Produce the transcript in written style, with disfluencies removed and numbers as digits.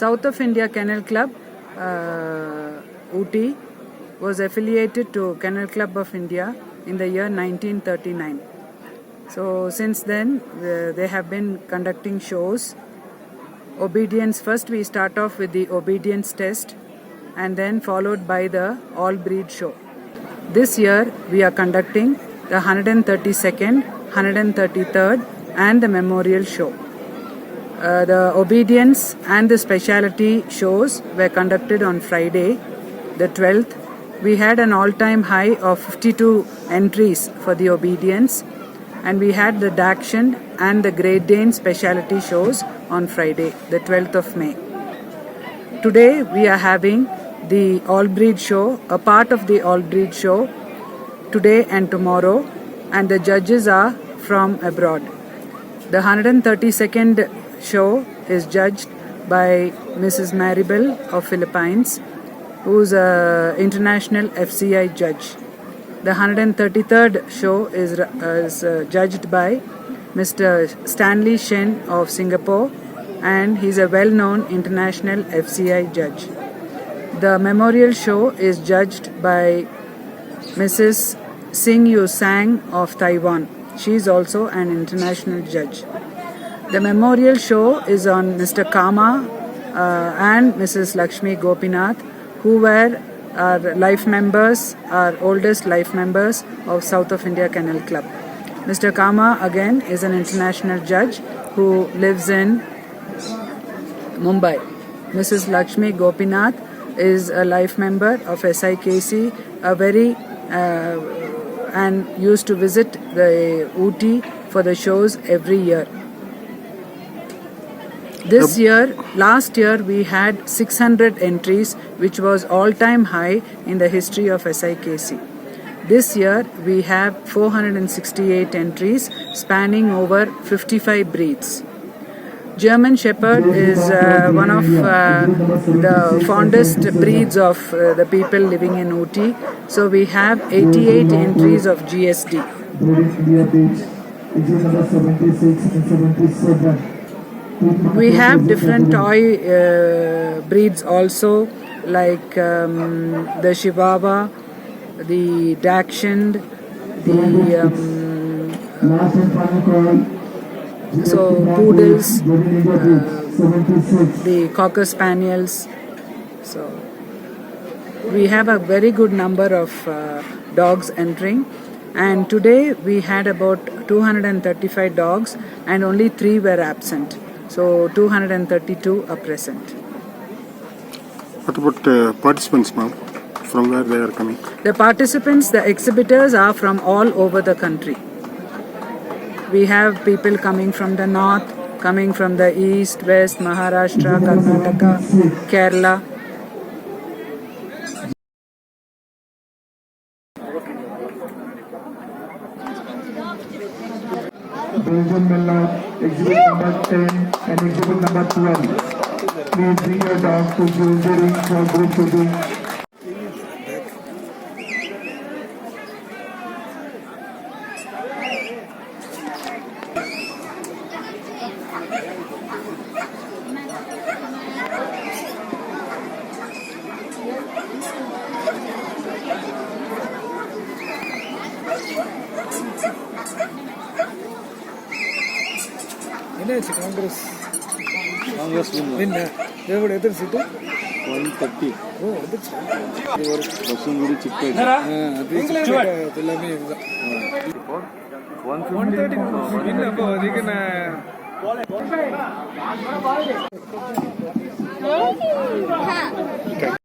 South of India Kennel Club, ooty, was affiliated to Kennel Club of India in the year 1939. So since then, they have been conducting shows. Obedience, first we start off with the obedience test and then followed by the all breed show. This year we are conducting the 132nd, 133rd and the memorial show. The obedience and the specialty shows were conducted on Friday, the 12th. We had an all-time high of 52 entries for the obedience, and we had the Dachshund and the Great Dane specialty shows on Friday, the 12th of May. Today we are having the all-breed show, a part of the all-breed show, today and tomorrow, and the judges are from abroad. The 132nd show is judged by Mrs. Maribel of Philippines, who is an international FCI judge. The 133rd show is judged by Mr. Stanley Shen of Singapore, and he's a well-known international FCI judge. The memorial show is judged by Mrs. Sing Yu Sang of Taiwan. She is also an international judge. The memorial show is on Mr. Kama and Mrs. Lakshmi Gopinath, who were our life members, our oldest life members of South of India Kennel Club. Mr. Kama again is an international judge who lives in Mumbai. Mrs. Lakshmi Gopinath is a life member of SIKC, and used to visit the ooty for the shows every year. Last year we had 600 entries, which was all-time high in the history of SIKC. This year we have 468 entries spanning over 55 breeds. German Shepherd is one of the fondest breeds of the people living in ooty. So we have 88 entries of GSD. We have different toy breeds also, like the Chihuahua, the Dachshund, the poodles, the Cocker Spaniels. So we have a very good number of dogs entering, and today we had about 235 dogs and only 3 were absent. So 232 are present. What about participants, ma'am? From where they are coming? The participants, the exhibitors are from all over the country. We have people coming from the north, coming from the east, west, Maharashtra, Karnataka, Kerala. Belgian Melon, exhibit number 10 and exhibit number 12. Please bring your dog to use the ring for group shooting. Congress win. They would either sit 130. Oh, that's Russian very cheap. 130.